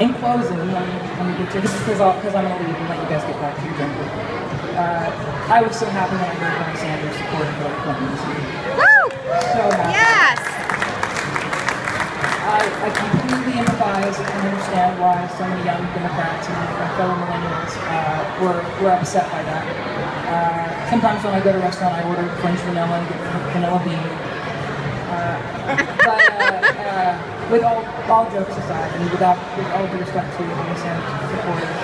In closing, let me get to this because I'm going to leave and let you guys get back to your drink. I was so happy when I heard Bernie Sanders supporting Hillary Clinton this week. Woo! So happy. Yes! I completely empathize and understand why so many young Democrats and my fellow millennials were upset by that. Sometimes when I go to a restaurant, I order French vanilla and get vanilla bean. With all jokes aside, and with all due respect to Bernie Sanders supporters,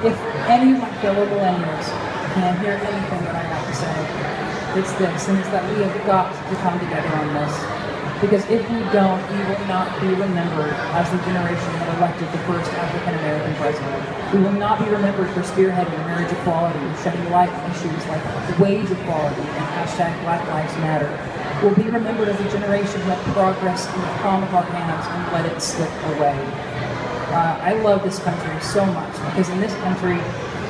if any of my fellow millennials can hear anything that I have to say, it's this, and it's that we have got to come together on this. Because if we don't, we will not be remembered as the generation that elected the first African-American president. We will not be remembered for spearheading marriage equality, shedding light on issues like wage equality and hashtag Black Lives Matter. We'll be remembered as a generation that progressed in the palm of our hands and let it slip away. I love this country so much because in this country,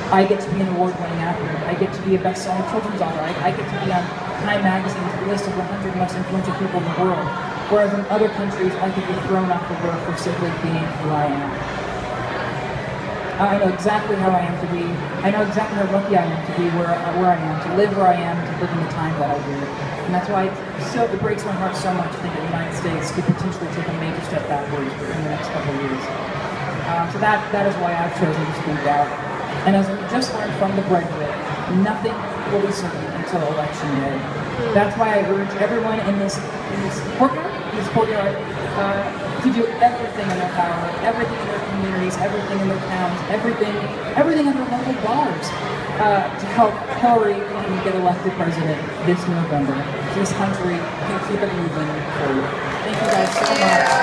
I get to be an award-winning actor. I get to be a best-selling children's author. I get to be on Time Magazine's list of 100 most influential people in the world. Whereas in other countries, I could be thrown off the roof for simply being who I am. I know exactly how I am to be. I know exactly how lucky I am to be where I am, to live where I am, to live in the time that I do. And that's why it breaks my heart so much to think that the United States could potentially take a major step backwards in the next couple of years. So that is why I've chosen to speak out. And as we just learned from the Brexit, nothing will be certain until Election Day. That's why I urge everyone in this courtyard, to do everything in their power, everything in their communities, everything in their towns, everything in their local bars, to help Hillary Clinton get elected president this November. So this country can keep it moving forward. Thank you guys so much.